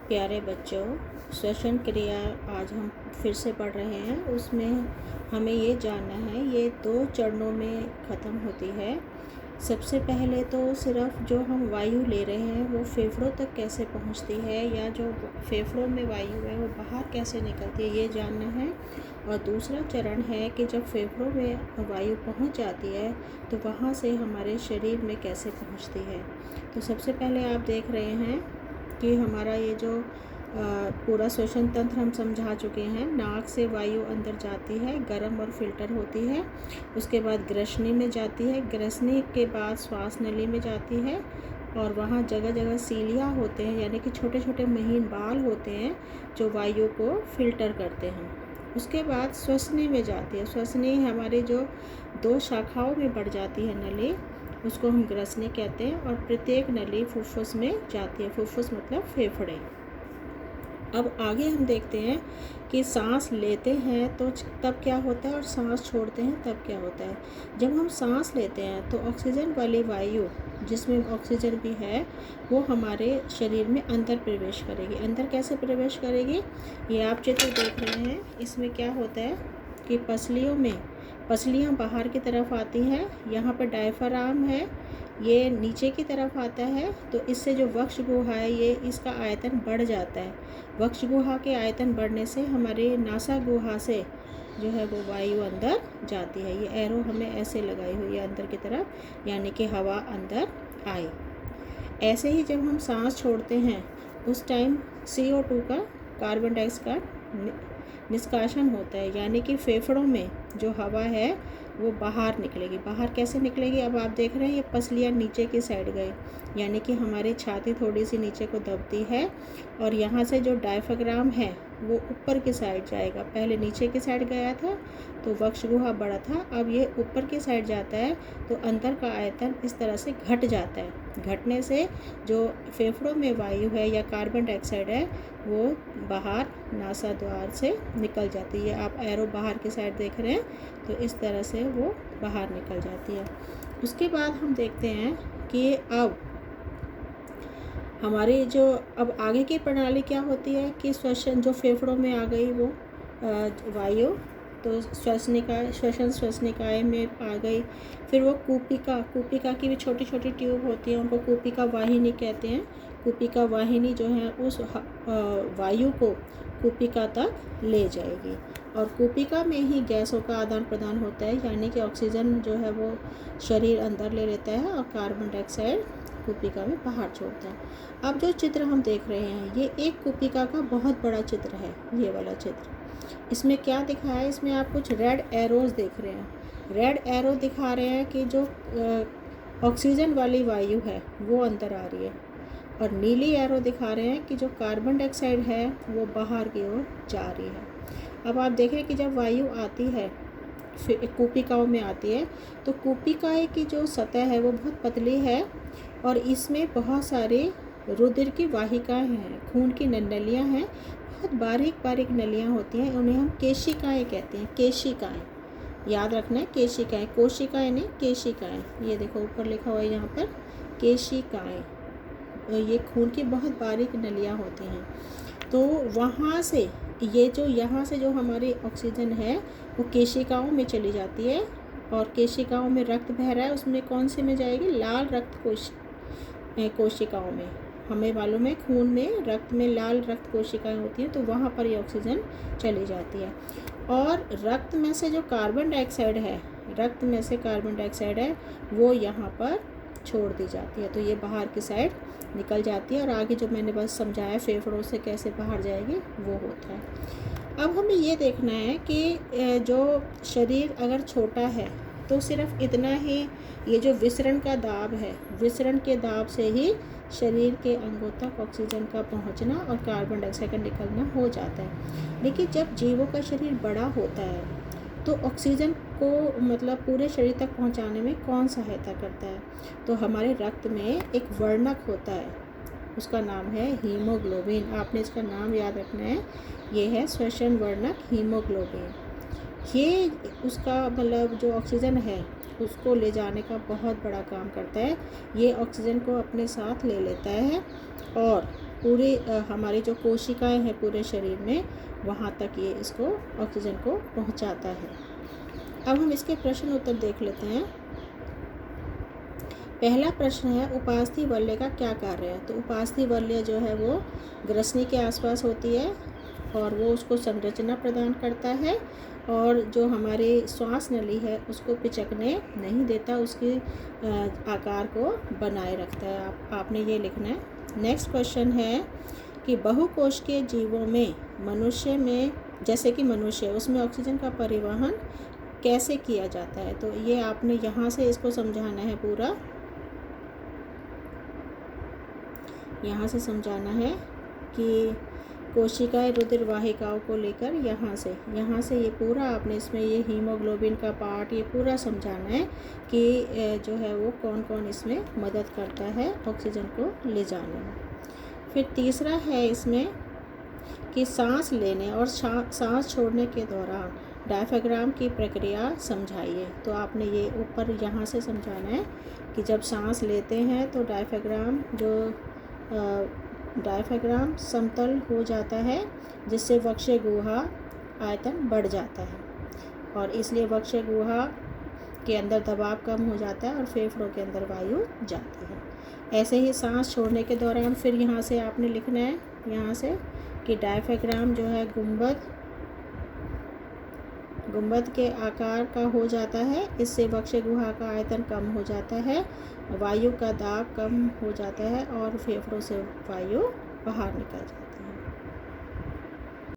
प्यारे बच्चों, श्वसन क्रिया आज हम फिर से पढ़ रहे हैं। उसमें हमें ये जानना है, ये 2 चरणों में ख़त्म होती है। सबसे पहले तो सिर्फ जो हम वायु ले रहे हैं वो फेफड़ों तक कैसे पहुंचती है, या जो फेफड़ों में वायु है वो बाहर कैसे निकलती है, ये जानना है। और दूसरा चरण है कि जब फेफड़ों में वायु पहुंच जाती है तो वहाँ से हमारे शरीर में कैसे पहुंचती है। तो सबसे पहले आप देख रहे हैं कि हमारा ये जो पूरा श्वसन तंत्र हम समझा चुके हैं। नाक से वायु अंदर जाती है, गर्म और फिल्टर होती है। उसके बाद ग्रसनी में जाती है, ग्रसनी के बाद श्वास नली में जाती है, और वहाँ जगह जगह सीलिया होते हैं, यानी कि छोटे छोटे महीन बाल होते हैं जो वायु को फिल्टर करते हैं। उसके बाद श्वसनी में जाती है। श्वसनी हमारी जो 2 शाखाओं में बढ़ जाती है नली, उसको हम ग्रसनी कहते हैं, और प्रत्येक नली फुफ्फुस में जाती है। फुफ्फुस मतलब फेफड़े। अब आगे हम देखते हैं कि सांस लेते हैं तो तब क्या होता है, और सांस छोड़ते हैं तब क्या होता है। जब हम सांस लेते हैं तो ऑक्सीजन वाली वायु, जिसमें ऑक्सीजन भी है, वो हमारे शरीर में अंदर प्रवेश करेगी। अंदर कैसे प्रवेश करेगी, ये आप चित्र देख रहे हैं। इसमें क्या होता है कि पसलियाँ बाहर की तरफ आती हैं। यहाँ पर डायफ्राम है, ये नीचे की तरफ आता है, तो इससे जो वक्ष गुहा है, ये इसका आयतन बढ़ जाता है। वक्ष गुहा के आयतन बढ़ने से हमारे नासा गुहा से जो है वो वायु अंदर जाती है। ये एरो हमें ऐसे लगाई हुई है अंदर की तरफ, यानी कि हवा अंदर आए। ऐसे ही जब हम सांस छोड़ते हैं उस टाइम CO2 का, कार्बन डाइऑक्साइड निष्कासन होता है, यानी कि फेफड़ों में जो हवा है वो बाहर निकलेगी। बाहर कैसे निकलेगी, अब आप देख रहे हैं ये पसलियाँ नीचे की साइड गई, यानी कि हमारी छाती थोड़ी सी नीचे को दबती है, और यहाँ से जो डायफ्राम है वो ऊपर की साइड जाएगा। पहले नीचे की साइड गया था तो वक्ष गुहा बड़ा था, अब ये ऊपर की साइड जाता है, तो अंदर का आयतन इस तरह से घट जाता है। घटने से जो फेफड़ों में वायु है या कार्बन डाइऑक्साइड है वो बाहर नासा द्वार से निकल जाती है। आप एरो बाहर की साइड देख रहे हैं, तो इस तरह से वो बाहर निकल जाती है। उसके बाद हम देखते हैं कि अब हमारी जो अब आगे की प्रणाली क्या होती है कि श्वसन जो फेफड़ों में आ गई वो वायु, तो श्वसन श्वसनिकाय में आ गई। फिर वो कूपिका की भी छोटी छोटी ट्यूब होती है, उनको कूपिका वाहिनी कहते हैं। कूपिका वाहिनी जो है उस वायु को कूपिका तक ले जाएगी, और कूपिका में ही गैसों का आदान प्रदान होता है, यानी कि ऑक्सीजन जो है वो शरीर अंदर ले लेता है और कार्बन डाइऑक्साइड कूपिका में बाहर छोड़ता है। अब जो चित्र हम देख रहे हैं ये एक कूपिका का बहुत बड़ा चित्र है। ये वाला चित्र, इसमें क्या दिखा है, इसमें आप कुछ रेड एरोज देख रहे हैं। रेड एरो दिखा रहे हैं कि जो ऑक्सीजन वाली वायु है वो अंदर आ रही है, और नीली एरो दिखा रहे हैं कि जो कार्बन डाइऑक्साइड है वो बाहर की ओर जा रही है। अब आप देखें कि जब वायु आती है कूपिकाओं में आती है, तो कूपिकाएँ की जो सतह है वो बहुत पतली है, और इसमें बहुत सारी रुधिर की वाहिकाएँ हैं, खून की नलियाँ हैं, बहुत बारीक बारीक नलियाँ होती हैं। उन्हें हम केशिकाएँ कहते हैं। केशिकाएँ याद रखना है, केशिकाएँ, कोशिकाएँ नहीं, केशिकाएँ। ये देखो ऊपर लिखा हुआ है यहाँ पर केशिकाएँ। ये खून की बहुत बारीक नलियाँ होती हैं। तो वहाँ से ये जो यहाँ से जो हमारी ऑक्सीजन है वो केशिकाओं में चली जाती है, और केशिकाओं में रक्त बह रहा है, उसमें कौन से में जाएगी, लाल रक्त कोशिकाओं में। हमें मालूम है खून में, रक्त में लाल रक्त कोशिकाएं होती हैं, तो वहाँ पर ये ऑक्सीजन चली जाती है। और रक्त में से जो कार्बन डाइऑक्साइड है वो यहाँ पर छोड़ दी जाती है, तो ये बाहर की साइड निकल जाती है, और आगे जो मैंने बस समझाया फेफड़ों से कैसे बाहर जाएगी वो होता है। अब हमें ये देखना है कि जो शरीर अगर छोटा है तो सिर्फ इतना ही, ये जो विसरण का दाब है, विसरण के दाब से ही शरीर के अंगों तक ऑक्सीजन का पहुंचना और कार्बन डाइऑक्साइड का निकलना हो जाता है। लेकिन जब जीवों का शरीर बड़ा होता है तो ऑक्सीजन को मतलब पूरे शरीर तक पहुंचाने में कौन सहायता करता है, तो हमारे रक्त में एक वर्णक होता है, उसका नाम है हीमोग्लोबिन। आपने इसका नाम याद रखना है, ये है श्वसन वर्णक हीमोग्लोबिन। ये उसका मतलब जो ऑक्सीजन है उसको ले जाने का बहुत बड़ा काम करता है। ये ऑक्सीजन को अपने साथ ले लेता है और पूरे हमारी जो कोशिकाएं हैं पूरे शरीर में, वहाँ तक ये इसको ऑक्सीजन को पहुँचाता है। अब हम इसके प्रश्न उत्तर देख लेते हैं। पहला प्रश्न है, उपास्थि वलय का क्या कार्य है? तो उपास्थि वलय जो है वो ग्रसनी के आसपास होती है और वो उसको संरचना प्रदान करता है और जो हमारी श्वास नली है उसको पिचकने नहीं देता, उसके आकार को बनाए रखता है। आपने ये लिखना है। नेक्स्ट क्वेश्चन है कि बहुकोशिकीय जीवों में, मनुष्य में, जैसे कि मनुष्य, उसमें ऑक्सीजन का परिवहन कैसे किया जाता है? तो ये आपने यहाँ से इसको समझाना है पूरा, यहाँ से समझाना है कि कोशिकाएं रुधिर वाहिकाओं को लेकर यहाँ से ये पूरा आपने इसमें ये हीमोग्लोबिन का पार्ट ये पूरा समझाना है कि जो है वो कौन कौन इसमें मदद करता है ऑक्सीजन को ले जाने में। फिर तीसरा है इसमें कि सांस लेने और सांस छोड़ने के दौरान डायफ्राम की प्रक्रिया समझाइए। तो आपने ये ऊपर यहाँ से समझाना है कि जब सांस लेते हैं तो डायफ्राम समतल हो जाता है, जिससे वक्षीय गुहा आयतन बढ़ जाता है और इसलिए वक्षीय गुहा के अंदर दबाव कम हो जाता है और फेफड़ों के अंदर वायु जाती है। ऐसे ही सांस छोड़ने के दौरान फिर यहाँ से आपने लिखना है यहाँ से कि डायफ्राम जो है गुंबद के आकार का हो जाता है, इससे वक्षीय गुहा का आयतन कम हो जाता है, वायु का दाब कम हो जाता है और फेफड़ों से वायु बाहर निकल जाती है।